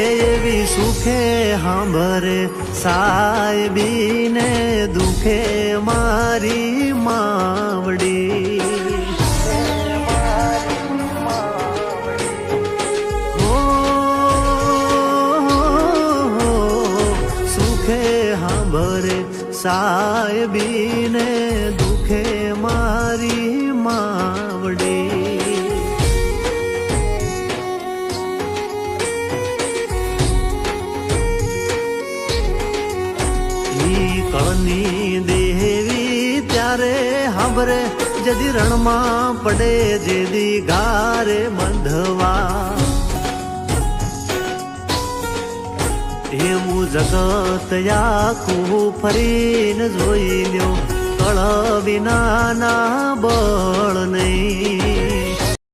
એવી સુખે સાંભરે સાહેબીને દુખે મારી માવડી સુખે સાંભરે સાહેબીને દુખે મારી માવડી કળની દેવી ત્યારે હાંભરે જદી રણમાં પડે જેદી ગારે બંધવા એવું જગત આખું ફરીને જોઈ લ્યો કળ વિનાના બળ નહીં